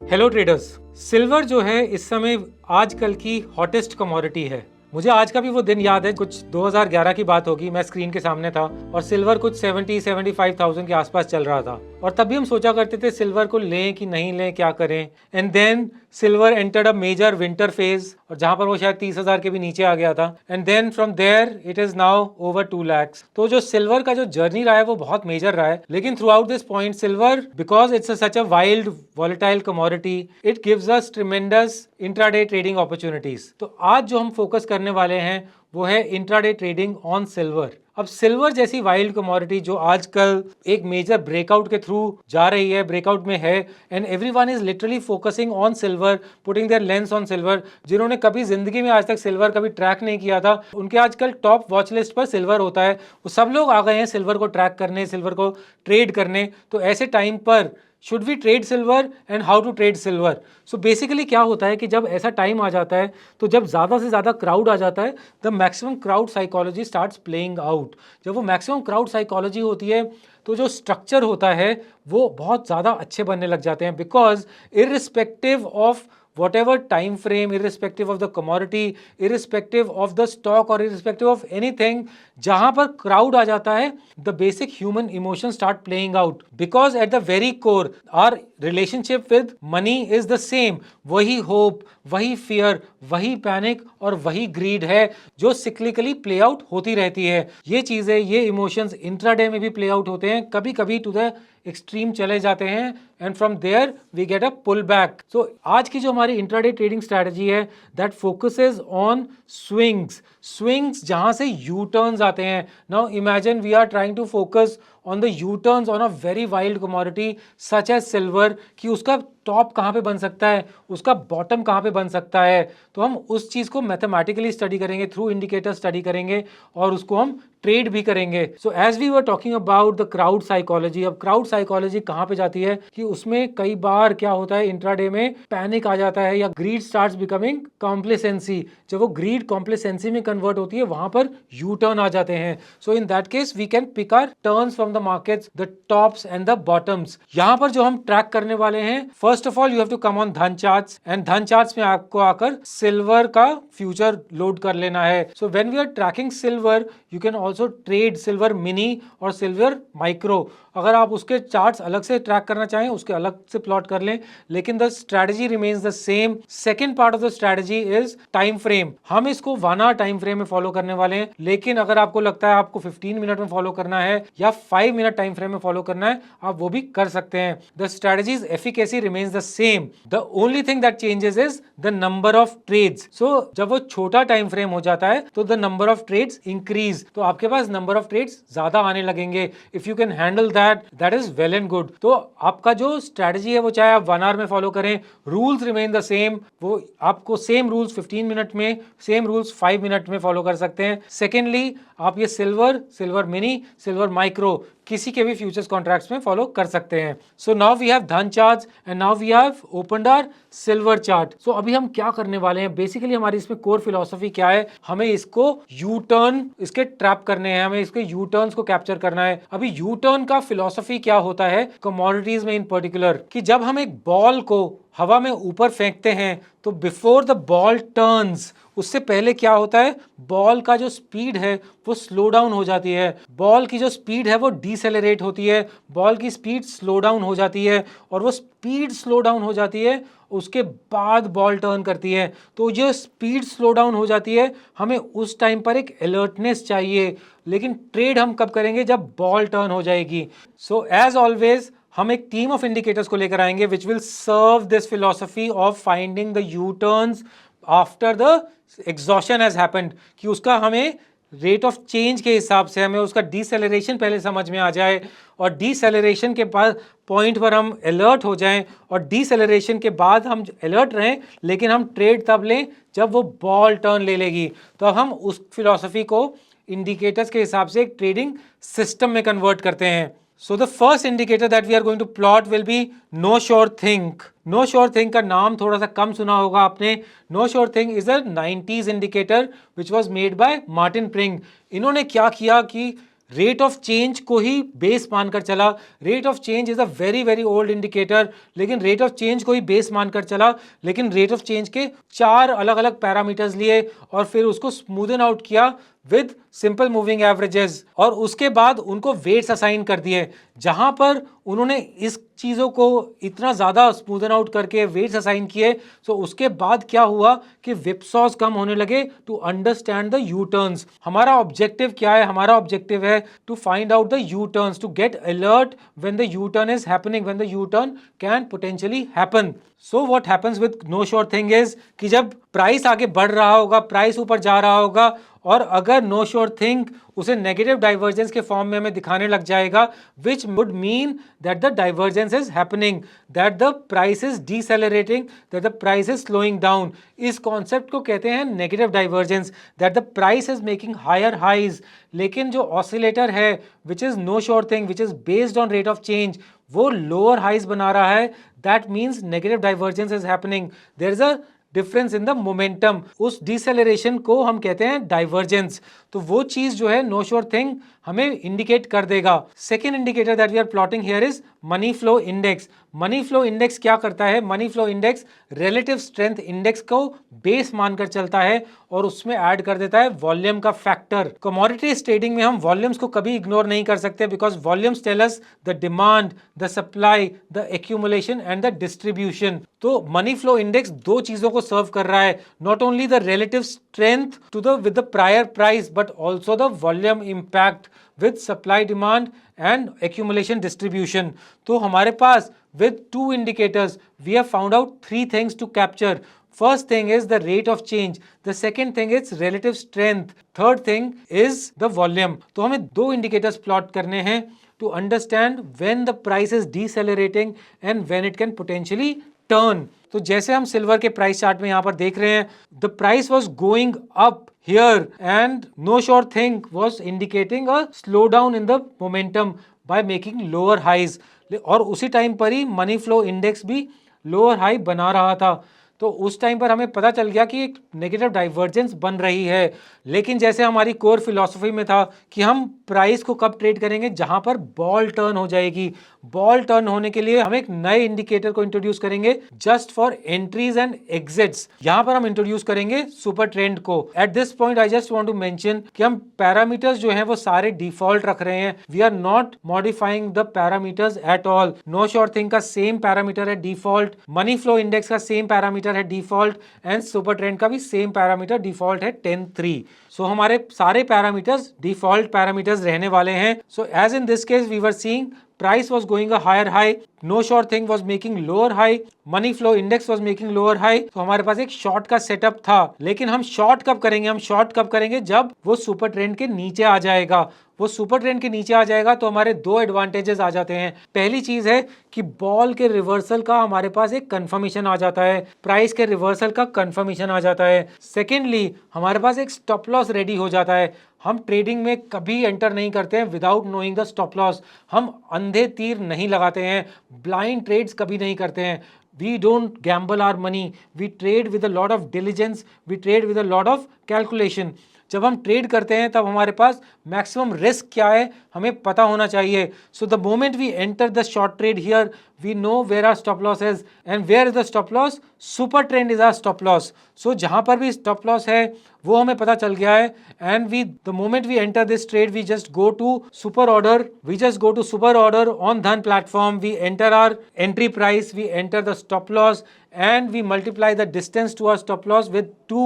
Hello traders. Silver जो है इस समय आजकल की हॉटेस्ट कमोडिटी है। मुझे आज का भी वो दिन याद है, कुछ 2011 की बात होगी, मैं स्क्रीन के सामने था और सिल्वर कुछ 70-75,000 के आसपास चल रहा था और तब भी हम सोचा करते थे सिल्वर को लें कि नहीं लें, क्या करें। And then silver entered a major winter phase और जहां पर वो शायद 30,000 के भी नीचे आ गया था। And then from there it is now over 2 lakh. तो जो सिल्वर का जो जर्नी रहा है वो बहुत मेजर रहा है, लेकिन through out this point silver, because it's such a wild volatile commodity, it gives us tremendous intraday trading opportunities. तो आज जो हम फोकस करने वाले हैं वो है इंट्राडे ट्रेडिंग ऑन सिल्वर। अब सिल्वर जैसी वाइल्ड कमोडिटी जो आजकल एक मेजर ब्रेकआउट के थ्रू जा रही है, ब्रेकआउट में है, and everyone is literally focusing on silver, putting their lens on silver. जिन्होंने कभी जिंदगी में आज तक सिल्वर कभी ट्रैक नहीं किया था, उनके आजकल टॉप वॉच लिस्ट पर सिल्वर होता है। वो सब लोग आ गए हैं सिल्वर को ट्रैक करने, सिल्वर को ट्रेड करने। तो ऐसे टाइम पर should we trade silver and how to trade silver. So basically क्या होता है कि जब ऐसा टाइम आ जाता है तो जब ज़्यादा से ज़्यादा क्राउड आ जाता है, the maximum crowd psychology starts playing out. जब वो मैक्सिमम क्राउड साइकोलॉजी होती है तो जो स्ट्रक्चर होता है वो बहुत ज़्यादा अच्छे बनने लग जाते हैं, because irrespective of whatever time frame, irrespective of the commodity, irrespective of the stock or irrespective of anything, जहां पर crowd आ जाता है, the basic human emotions start playing out, because at the very core our relationship with money is the same। वही hope, वही fear, वही panic और वही greed है जो cyclically play out होती रहती है। ये चीजें, ये emotions इंट्राडे में भी play out होते हैं, कभी कभी टू द एक्सट्रीम चले जाते हैं, and from there we get a pull back. So आज की जो हमारी इंट्राडे ट्रेडिंग स्ट्रैटेजी है दैट फोकसेस ऑन स्विंग्स जहां से यू टर्न्स आते हैं। Now imagine we are trying to focus on the U turns on a very wild commodity such as silver, कि उसका टॉप कहाँ पे बन सकता है, उसका बॉटम कहाँ पे बन सकता है। तो हम उस चीज़ को मैथमेटिकली स्टडी करेंगे, थ्रू इंडिकेटर स्टडी करेंगे और उसको हम ट्रेड भी करेंगे। So as we were talking about the crowd psychology, अब क्राउड साइकोलॉजी कहाँ पे जाती है कि उसमें कई बार क्या होता है, इंट्राडे में पैनिक आ जाता है या ग्रीड स्टार्ट्स बिकमिंग कॉम्प्लेसेंसी। जब वो ग्रीड कॉम्प्लेसेंसी में कन्वर्ट होती है वहां पर यू टर्न आ जाते हैं। So in that case we can pick our turns from the markets, the tops and the bottoms. यहां पर जो हम ट्रैक करने वाले हैं, first of all you have to come on Dhan charts, and Dhan charts में आपको आकर सिल्वर का फ्यूचर लोड कर लेना है। So when we are tracking silver you can also trade silver mini और सिल्वर माइक्रो। अगर आप उसके चार्ट्स अलग से ट्रैक करना चाहें उसके अलग से प्लॉट कर लें, लेकिन the strategy remains the same. Second part of the strategy is time frame. हम इसको 1 आवर टाइम फ्रेम में फॉलो करने वाले हैं, लेकिन अगर आपको लगता है आपको 15 मिनट में फॉलो करना है या 5 मिनट टाइम फ्रेम में फॉलो करना है, आप वो भी कर सकते हैं। The strategy's efficacy remains the same, the only thing that changes is the number of trades. So जब वो छोटा टाइम फ्रेम हो जाता है तो the number of trades increase, तो आपके पास नंबर ऑफ ट्रेड्स ज्यादा आने लगेंगे। If you can handle that is well and good. तो आपका जो स्ट्रैटेजी है वो चाहे आप 1 आवर में फॉलो करें, रूल्स रिमेन द सेम। वो आपको सेम रूल्स 15 मिनट में, सेम रूल्स 5 मिनट में फॉलो कर सकते हैं। सेकेंडली आप ये सिल्वर मिनी, सिल्वर माइक्रो किसी के भी फ्यूचर्स कॉन्ट्रैक्ट्स में फॉलो कर सकते हैं। So now we have Dhan charts and now we have opened our silver chart. So अभी हम क्या करने वाले हैं, बेसिकली हमारी इसमें कोर फिलॉसफी क्या है, हमें इसको यू टर्न, इसके ट्रैप करने हैं, हमें इसके यू टर्न्स को कैप्चर करना है। अभी यू टर्न का फिलॉसफी क्या होता है कमोडिटीज में इन पर्टिकुलर, कि जब हम एक बॉल को हवा में ऊपर फेंकते हैं तो बिफोर द बॉल टर्न्स, उससे पहले क्या होता है, बॉल का जो स्पीड है वो स्लो डाउन हो जाती है। बॉल की जो स्पीड है वो डिसेलरेट होती है, बॉल की स्पीड स्लो डाउन हो जाती है, और वो स्पीड स्लो डाउन हो जाती है उसके बाद बॉल टर्न करती है। तो जो स्पीड स्लो डाउन हो जाती है, हमें उस टाइम पर एक अलर्टनेस चाहिए, लेकिन ट्रेड हम कब करेंगे, जब बॉल टर्न हो जाएगी। सो एज ऑलवेज हम एक टीम ऑफ इंडिकेटर्स को लेकर आएंगे which will serve this philosophy of finding the U turns after the exhaustion has happened, कि उसका हमें रेट ऑफ चेंज के हिसाब से हमें उसका डिसेलरेशन पहले समझ में आ जाए, और डिसेलरेशन के बाद पॉइंट पर हम अलर्ट हो जाएं, और डिसेलरेशन के बाद हम अलर्ट रहें, लेकिन हम ट्रेड तब लें जब वो बॉल टर्न ले लेगी। तो अब हम उस फिलॉसफी को इंडिकेटर्स के हिसाब से एक ट्रेडिंग सिस्टम में कन्वर्ट करते हैं। So the first indicator that we are going to plot will be No Sure Thing. No Sure Thing का नाम थोड़ा सा कम सुना होगा आपने। No Sure Thing is a 90s indicator which was made by Martin Pring. इन्होंने क्या किया कि रेट ऑफ चेंज को ही बेस मानकर चला। Rate of change is a very very old indicator, लेकिन रेट ऑफ चेंज को ही बेस मानकर चला, लेकिन रेट ऑफ चेंज के 4 अलग अलग पैरामीटर्स लिए और फिर उसको स्मूदन आउट किया विद सिंपल मूविंग एवरेजेस, और उसके बाद उनको वेट्स असाइन कर दिए। जहां पर उन्होंने इस चीज़ों को इतना ज़्यादा स्मूदन आउट करके वेट्स असाइन किए, तो उसके बाद क्या हुआ कि विपसॉस कम होने लगे to understand the U turns. हमारा ऑब्जेक्टिव क्या है? हमारा ऑब्जेक्टिव है to find out the U turns, to get alert when the U turn is happening, when the U turn can potentially happen. So what happens with know sure thing is कि जब price आगे बढ़ रहा होगा, price ऊपर जा रहा होगा, और अगर नो श्योर थिंग उसे नेगेटिव डाइवर्जेंस के फॉर्म में हमें दिखाने लग जाएगा, which would mean that the divergence is happening, that the price is decelerating, that the price is slowing down. इस कॉन्सेप्ट को कहते हैं negative divergence, that the price is making higher highs. लेकिन जो ऑसिलेटर है which is know sure thing, which is based on rate of change, वो lower highs बना रहा है, that means negative divergence is happening, there is a difference in the momentum. उस deceleration को हम कहते हैं डाइवर्जेंस। तो वो चीज जो है नो श्योर थिंग हमें इंडिकेट कर देगा। Second indicator that we are plotting here is money flow index. Money flow index क्या करता है? Money flow index relative strength index को बेस मानकर चलता है और उसमें ऐड कर देता है वॉल्यूम का फैक्टर। कमोडिटीज ट्रेडिंग में हम वॉल्यूम्स को कभी इग्नोर नहीं कर सकते, because volumes tell us the demand, the supply, the accumulation and the distribution. तो मनी फ्लो इंडेक्स दो चीजों को सर्व कर रहा है, not only the relative strength to the with the prior price, but also the volume impact with supply demand and accumulation distribution. तो हमारे पास with two indicators we have found out three things to capture. First thing is the rate of change, the second thing is relative strength, third thing is the volume. तो हमें दो indicators plot करने हैं to understand when the price is decelerating and when it can potentially turn. तो जैसे हम silver के price chart में यहां पर देख रहे हैं, the price was going up here and no sure thing was indicating a slowdown in the momentum by making lower highs, और उसी टाइम पर ही मनी फ्लो इंडेक्स भी लोअर हाई बना रहा था। तो उस टाइम पर हमें पता चल गया कि एक नेगेटिव डाइवर्जेंस बन रही है। लेकिन जैसे हमारी कोर फिलॉसफी में था कि हम प्राइस को कब ट्रेड करेंगे? जहां पर बॉल टर्न हो जाएगी। बॉल टर्न होने के लिए हम एक नए इंडिकेटर को इंट्रोड्यूस करेंगे just for entries and exits. यहां पर हम इंट्रोड्यूस करेंगे सुपर ट्रेंड को। At this point I just want to mention कि हम पैरामीटर्स जो हैं वो सारे डिफॉल्ट रख रहे हैं। We are not modifying the parameters at all. Know sure thing का सेम पैरामीटर है डिफॉल्ट, मनी फ्लो इंडेक्स का सेम पैरामीटर है डिफॉल्ट, एंड सुपर ट्रेंड का भी सेम पैरामीटर डिफॉल्ट है 10-3। सो हमारे सारे पैरामीटर्स डिफॉल्ट पैरामीटर्स रहने वाले हैं। So as in this case we were seeing price was going a higher high, no sure thing was making lower high, money flow index was making lower high। तो हमारे पास एक short का setup था। लेकिन हम शॉर्ट कब करेंगे? हम शॉर्ट कब करेंगे? जब वो सुपर ट्रेंड के नीचे आ जाएगा। वो सुपर ट्रेंड के नीचे आ जाएगा तो हमारे दो एडवांटेजेस आ जाते हैं। पहली चीज है कि बॉल के रिवर्सल का हमारे पास एक कंफर्मेशन आ जाता है, प्राइस के रिवर्सल का कंफर्मेशन आ जाता है। सेकेंडली हमारे पास एक स्टॉप लॉस रेडी हो जाता है। हम ट्रेडिंग में कभी एंटर नहीं करते हैं without knowing the stop loss. हम अंधे तीर नहीं लगाते हैं, ब्लाइंड ट्रेड्स कभी नहीं करते हैं। We don't gamble our money. We trade with a lot of diligence. We trade with a lot of calculation. जब हम ट्रेड करते हैं तब हमारे पास मैक्सिमम रिस्क क्या है हमें पता होना चाहिए। So the moment we enter the short trade here we know where our stop loss is, and where is the stop loss? Super trend is our stop loss. So जहां पर भी stop loss है वो हमें पता चल गया है, and we the moment we enter this trade we just go to super order, we just go to super order on Dhan platform, we enter our entry price, we enter the stop loss and we multiply the distance to our stop loss with 2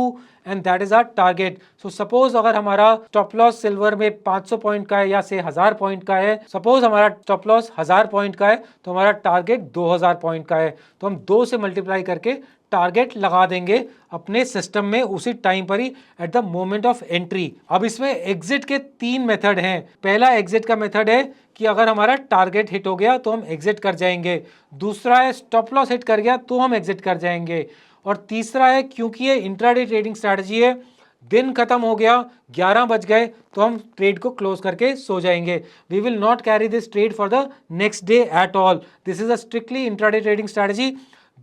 and that is our target. So suppose अगर हमारा stop loss silver में 500 point का है या से 1000 point का है, suppose हमारा stop loss 1000 पॉइंट का है तो हमारा टारगेट 2000 पॉइंट का है, तो हम 2 से मल्टीप्लाई करके टारगेट लगा देंगे अपने सिस्टम में उसी टाइम पर ही at the moment of entry. अब इसमें एग्जिट के 3 मेथड हैं। पहला एग्जिट का मेथड है कि अगर हमारा टारगेट हिट हो गया तो हम एग्जिट कर जाएंगे। दूसरा है स्टॉप लॉस हिट कर गया तो हम एग्जिट कर जाएंगे। और तीसरा है क्योंकि ये इंट्राडे ट्रेडिंग स्ट्रैटेजी है, दिन खत्म हो गया 11 बज गए तो हम ट्रेड को क्लोज करके सो जाएंगे। We will not carry this trade for the next day at all. This is a strictly intraday trading strategy.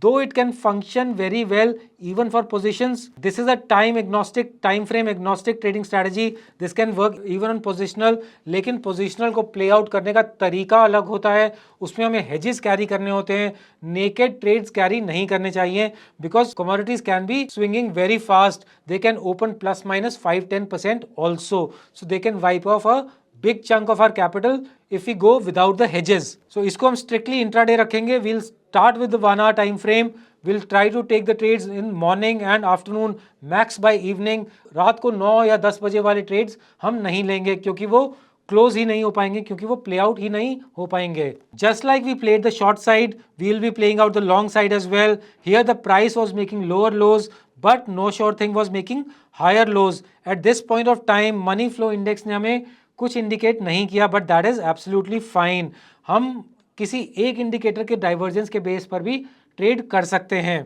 though it can function very well even for positions. This is a time frame agnostic trading strategy. This can work even on positional, लेकिन positional को play out करने का तरीका अलग होता है, उसमें हमें hedges carry करने होते हैं, naked trades carry नहीं करने चाहिए, because commodities can be swinging very fast. They can open plus minus 5-10% also, so they can wipe off a big chunk of our capital if we go without the hedges. So इसको हम strictly intraday रखेंगे. We'll start with the 1 hour time frame. We'll try to take the trades in morning and afternoon, max by evening. रात को 9 या 10 बजे वाले trades हम नहीं लेंगे, क्योंकि वो क्लोज ही नहीं हो पाएंगे, क्योंकि वो प्ले आउट ही नहीं हो पाएंगे. Just like we played the short side, we will be playing out the long side as well. Here the price was making lower lows, but know sure thing was making higher lows. At this point of time money flow index ने हमें कुछ indicate नहीं किया, but that is absolutely fine. हम किसी एक indicator के divergence के बेस पर भी ट्रेड कर सकते हैं,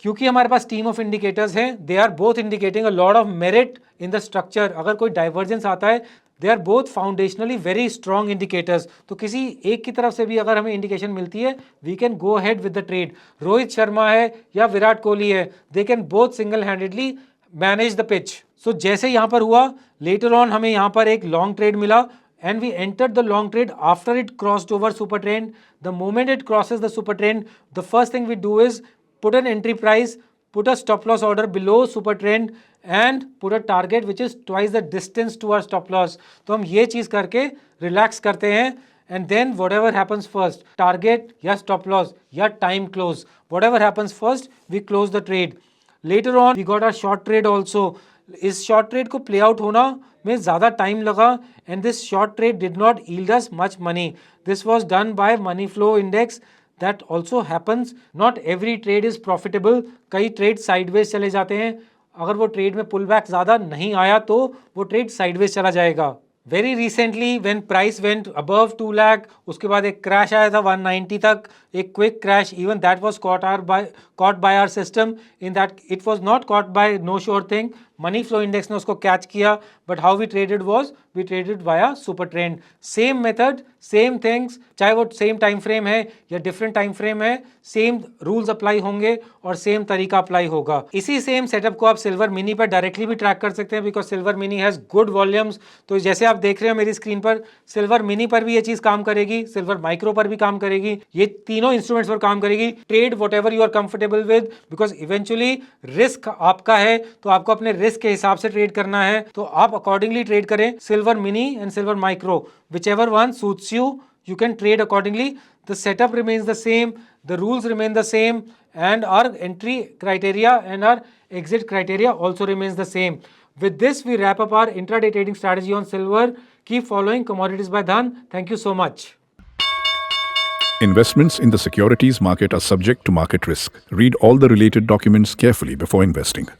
क्योंकि हमारे पास टीम ऑफ इंडिकेटर्स हैं. They are both indicating a lot of merit in the structure. अगर कोई डाइवर्जेंस आता है, they are both foundationally very strong indicators. तो किसी एक की तरफ से भी अगर हमें इंडिकेशन मिलती है, we can go ahead with the trade. Rohit Sharma है या विराट कोहली है, they can both single handedly manage the pitch. So जैसे यहाँ पर हुआ, लेटर ऑन हमें यहाँ पर एक लॉन्ग ट्रेड मिला, and we entered the long trade after it crossed over super trend. The moment it crosses the super trend, the first thing we do is put an entry price, put a stop loss order below super trend and put a target which is twice the distance to our stop loss. तो हम ये चीज़ करके relax करते हैं, and then whatever happens first, target या stop loss या time close, whatever happens first, we close the trade. Later on we got a short trade also. इस short trade को प्ले आउट होना में ज़्यादा टाइम लगा, and this short trade did not yield us much money. This was done by money flow index. That also happens. Not every trade is profitable. कई trade sideways चले जाते हैं. अगर वो ट्रेड में पुल बैक ज़्यादा नहीं आया तो वो ट्रेड साइडवेज चला जाएगा. Very recently when price went above 2 lakh, उसके बाद एक क्रैश आया था 190 तक, एक quick crash. Even that was caught by our system, in that it was not caught by no sure thing. Money flow index ने उसको कैच किया, but how we traded was, we traded via super trend. Same method, same things, चाहे वो same time frame है या different time frame है, same rules apply होंगे और सेम तरीका अप्लाई होगा. इसी सेम सेटअप को आप सिल्वर मिनी पर डायरेक्टली भी ट्रैक कर सकते हैं, because silver mini has good volumes. तो जैसे आप देख रहे हो मेरी स्क्रीन पर, सिल्वर मिनी पर भी ये चीज काम करेगी, सिल्वर माइक्रो पर भी काम करेगी, ये तीनों इंस्ट्रूमेंट्स पर काम करेगी. Trade whatever you are comfortable with, because eventually risk आपका है, तो आपको अपने रिस्क के हिसाब से ट्रेड करना है. तो आप अकॉर्डिंगली ट्रेड करें. Silver mini and silver micro, whichever one suits you, you can trade accordingly. The setup remains the same, the rules remain the same, and our entry criteria and our exit criteria also remains the same. With this, we wrap up our intraday trading strategy on silver. Keep following Commodities by Dhan. Thank you so much. Investments in the securities market are subject to market risk. Read all the related documents carefully before investing.